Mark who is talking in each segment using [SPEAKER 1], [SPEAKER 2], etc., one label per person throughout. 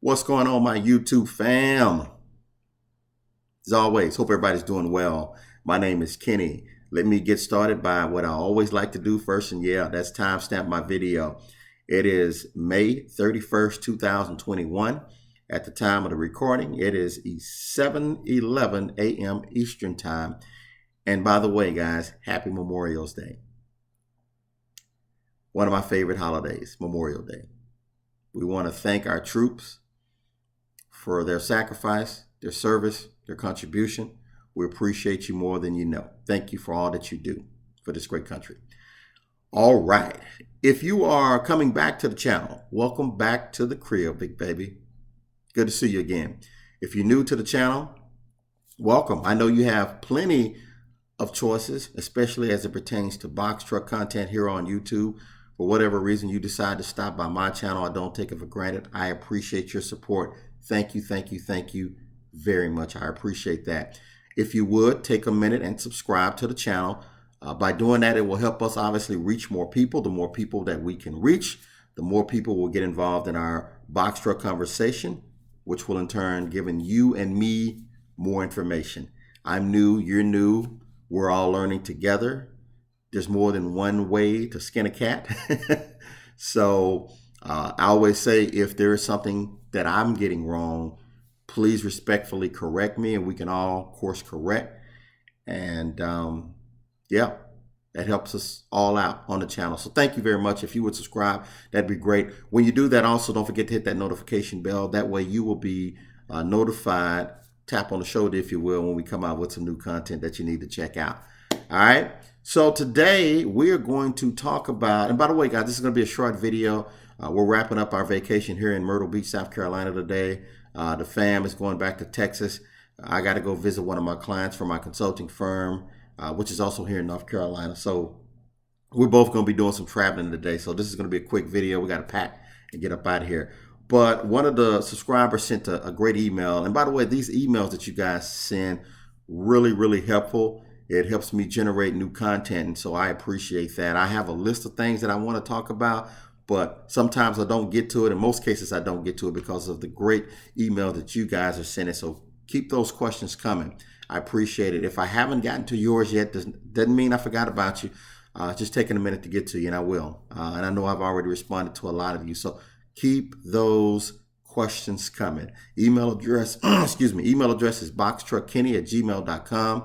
[SPEAKER 1] What's going on, my YouTube fam? As always, hope everybody's doing well. My name is Kenny. Let me get started by what I always like to do first, and yeah, that's timestamp my video. It is May 31st, 2021. At the time of the recording, it is 7:11 a.m. Eastern Time. And by the way, guys, happy Memorial Day. One of my favorite holidays, Memorial Day. We want to thank our troops for their sacrifice, their service, their contribution. We appreciate you more than you know. Thank you for all that you do for this great country. All right. If you are coming back to the channel, welcome back to the crib, big baby. Good to see you again. If you're new to the channel, welcome. I know you have plenty of choices, especially as it pertains to box truck content here on YouTube. For whatever reason you decide to stop by my channel, I don't take it for granted. I appreciate your support. Thank you, thank you, thank you very much. I appreciate that. If you would, take a minute and subscribe to the channel. By doing that, it will help us obviously reach more people. The more people that we can reach, the more people will get involved in our box truck conversation, which will in turn give you and me more information. I'm new, you're new, we're all learning together. There's more than one way to skin a cat. So I always say, if there is something that I'm getting wrong, please respectfully correct me and we can all course correct. And yeah, that helps us all out on the channel. So thank you very much. If you would subscribe, that'd be great. When you do that, also don't forget to hit that notification bell. That way you will be notified, tap on the shoulder, if you will, when we come out with some new content that you need to check out. All right. So today we are going to talk about, and by the way, guys, this is going to be a short video. We're wrapping up our vacation here in Myrtle Beach, South Carolina today. The fam is going back to Texas. I got to go visit one of my clients from my consulting firm, which is also here in North Carolina. So we're both going to be doing some traveling today. So this is going to be a quick video. We got to pack and get up out of here. But one of the subscribers sent a great email. And by the way, these emails that you guys send, really helpful. It helps me generate new content, and so I appreciate that. I have a list of things that I want to talk about, but sometimes I don't get to it. In most cases, I don't get to it because of the great email that you guys are sending. So keep those questions coming. I appreciate it. If I haven't gotten to yours yet, doesn't mean I forgot about you. Just taking a minute to get to you, and I will. And I know I've already responded to a lot of you. So keep those questions coming. Email address, email address is boxtruckkenny@gmail.com.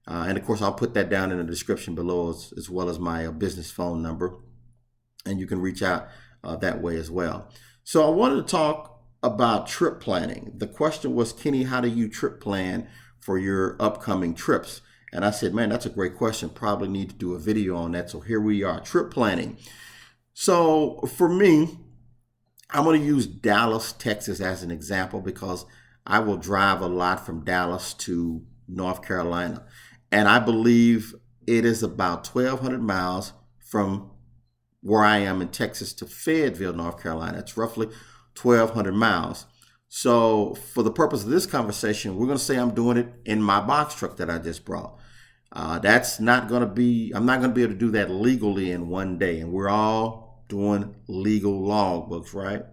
[SPEAKER 1] And of course, I'll put that down in the description below, as well as my business phone number. And you can reach out that way as well. So I wanted to talk about trip planning. The question was, Kenny, how do you trip plan for your upcoming trips? And I said, man, that's a great question. Probably need to do a video on that. So here we are, trip planning. So for me, I'm going to use Dallas, Texas as an example, because I will drive a lot from Dallas to North Carolina. And I believe it is about 1,200 miles from where I am in Texas to Fayetteville, North Carolina. It's roughly 1,200 miles. So for the purpose of this conversation, we're going to say I'm doing it in my box truck that I just brought. That's not going to be, I'm not going to be able to do that legally in one day. And we're all doing legal logbooks, right?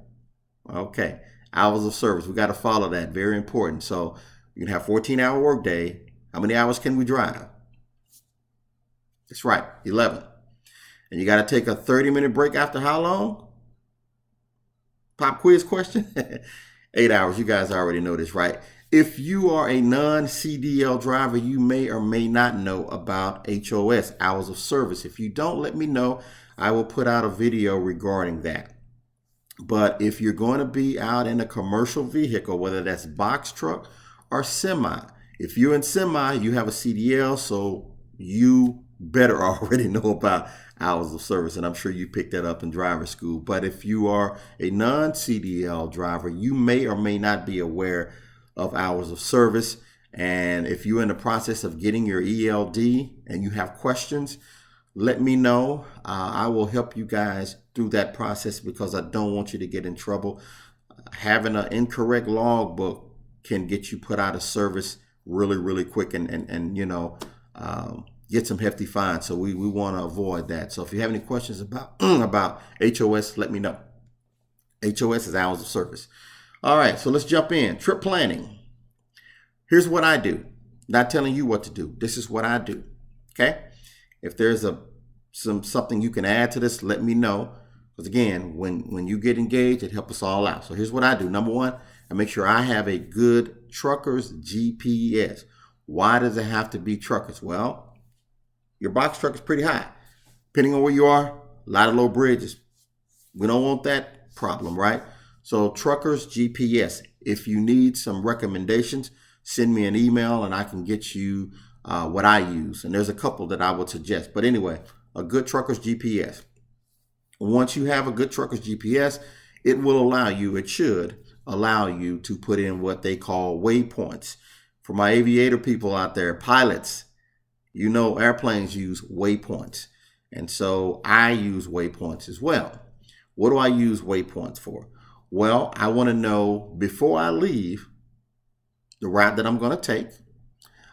[SPEAKER 1] Okay. Hours of service. We got to follow that. Very important. So you can have 14-hour workday. How many hours can we drive? That's right, 11. And you got to take a 30-minute break after how long? Pop quiz question? 8 hours. You guys already know this, right? If you are a non-CDL driver, you may or may not know about HOS, hours of service. If you don't, let me know. I will put out a video regarding that. But if you're going to be out in a commercial vehicle, whether that's box truck or semi, if you're in semi, you have a CDL, so you better already know about hours of service. And I'm sure you picked that up in driver school. But if you are a non-CDL driver, you may or may not be aware of hours of service. And if you're in the process of getting your ELD and you have questions, let me know. I will help you guys through that process, because I don't want you to get in trouble. Having an incorrect logbook can get you put out of service really quick and you know, get some hefty fines. So we want to avoid that. So if you have any questions about about HOS, let me know. HOS is hours of service. All right, so let's jump in. Trip planning. Here's what I do. Not telling you what to do. This is what I do. Okay? If there's something you can add to this, let me know. Because again, when you get engaged, it helps us all out. So here's what I do. Number one, I make sure I have a good trucker's GPS. Why does it have to be truckers? Well, your box truck is pretty high. Depending on where you are, a lot of low bridges. We don't want that problem, right? So truckers GPS. If you need some recommendations, send me an email and I can get you what I use. And there's a couple that I would suggest. But anyway, a good trucker's GPS. Once you have a good trucker's GPS, it should allow you to put in what they call waypoints. For my aviator people out there, pilots, you know airplanes use waypoints. And so I use waypoints as well. What do I use waypoints for? Well, I want to know before I leave the route that I'm going to take.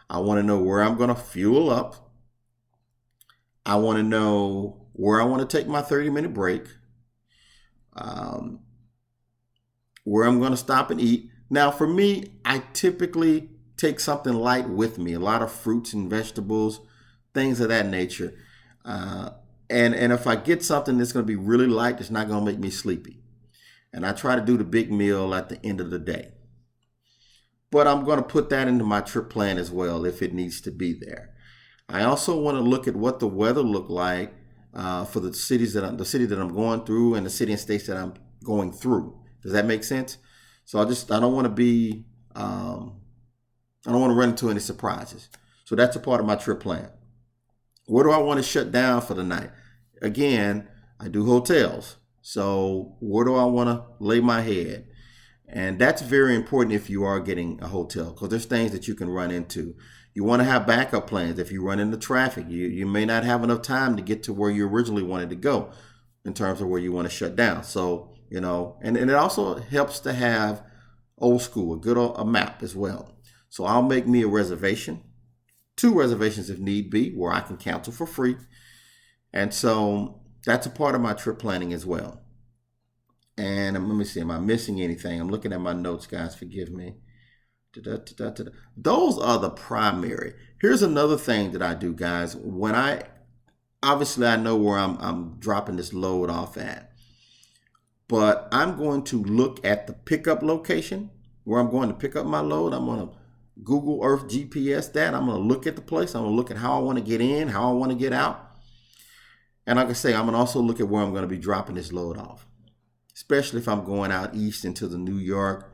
[SPEAKER 1] I want to know where I'm going to fuel up. I want to know where I want to take my 30-minute break. Where I'm going to stop and eat. Now, for me, I typically take something light with me, a lot of fruits and vegetables, things of that nature. And if I get something that's going to be really light, it's not going to make me sleepy. And I try to do the big meal at the end of the day. But I'm going to put that into my trip plan as well if it needs to be there. I also want to look at what the weather look like for the city that I'm going through and the city and states that I'm going through. Does that make sense? So I don't want to be, I don't want to run into any surprises. So that's a part of my trip plan. Where do I want to shut down for the night? Again, I do hotels. So where do I want to lay my head? And that's very important if you are getting a hotel, because there's things that you can run into. You want to have backup plans. If you run into traffic, you may not have enough time to get to where you originally wanted to go in terms of where you want to shut down. So, and it also helps to have old school, a map as well. So I'll make me a reservation, 2 reservations if need be, where I can cancel for free. And so that's a part of my trip planning as well. And let me see, am I missing anything? I'm looking at my notes, guys. Forgive me. Those are the primary. Here's another thing that I do, guys. Obviously I know where I'm dropping this load off at, but I'm going to look at the pickup location where I'm going to pick up my load. I'm going to Google Earth GPS that. I'm going to look at the place. I'm going to look at how I want to get in, how I want to get out. And like I say, I'm going to also look at where I'm going to be dropping this load off, especially if I'm going out east into the New York,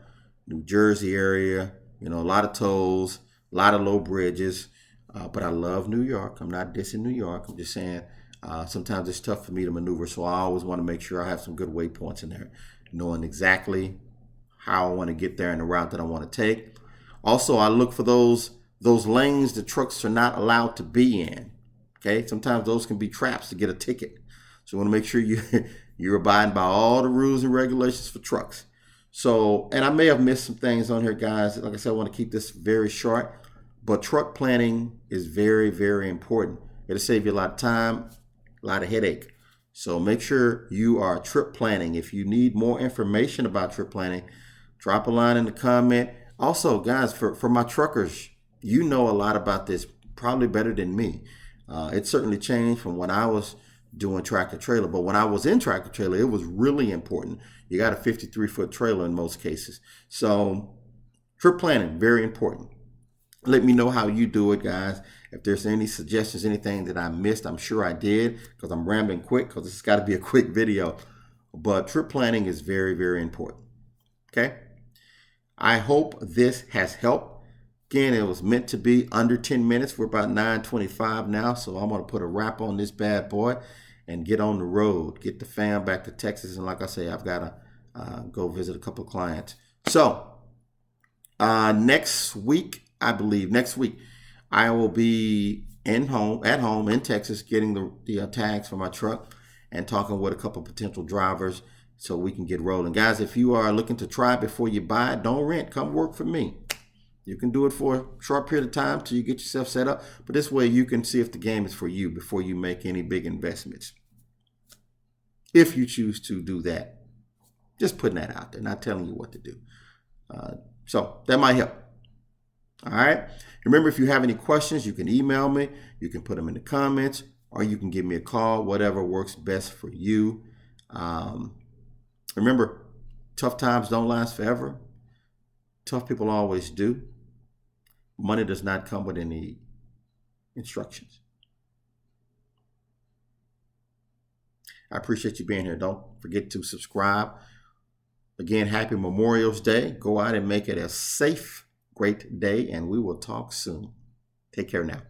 [SPEAKER 1] New Jersey area. A lot of tolls, a lot of low bridges. But I love New York. I'm not dissing New York. I'm just saying sometimes it's tough for me to maneuver. So I always want to make sure I have some good waypoints in there, knowing exactly how I want to get there and the route that I want to take. Also, I look for those lanes the trucks are not allowed to be in. Okay, sometimes those can be traps to get a ticket. So you want to make sure you're abiding by all the rules and regulations for trucks. So, and I may have missed some things on here, guys. Like I said, I want to keep this very short, but truck planning is very, very important. It'll save you a lot of time, a lot of headache. So make sure you are trip planning. If you need more information about trip planning, drop a line in the comment. Also, guys, for my truckers, you know a lot about this, probably better than me. It certainly changed from when I was doing tractor trailer, but when I was in tractor trailer, it was really important. You got a 53-foot trailer in most cases. So trip planning, very important. Let me know how you do it, guys. If there's any suggestions, anything that I missed, I'm sure I did, because I'm rambling quick, because it's got to be a quick video. But trip planning is very, very important. Okay? I hope this has helped. Again, it was meant to be under 10 minutes. We're about 9:25 now, so I'm going to put a wrap on this bad boy and get on the road, get the fam back to Texas. And like I say, I've got to go visit a couple of clients. So next week, I will be at home in Texas, getting the tags for my truck and talking with a couple of potential drivers so we can get rolling. Guys, if you are looking to try before you buy, don't rent. Come work for me. You can do it for a short period of time till you get yourself set up. But this way you can see if the game is for you before you make any big investments, if you choose to do that. Just putting that out there, not telling you what to do. So that might help. All right. Remember, if you have any questions, you can email me. You can put them in the comments, or you can give me a call, whatever works best for you. Remember, tough times don't last forever. Tough people always do. Money does not come with any instructions. I appreciate you being here. Don't forget to subscribe. Again, happy Memorial Day. Go out and make it a safe, great day, and we will talk soon. Take care now.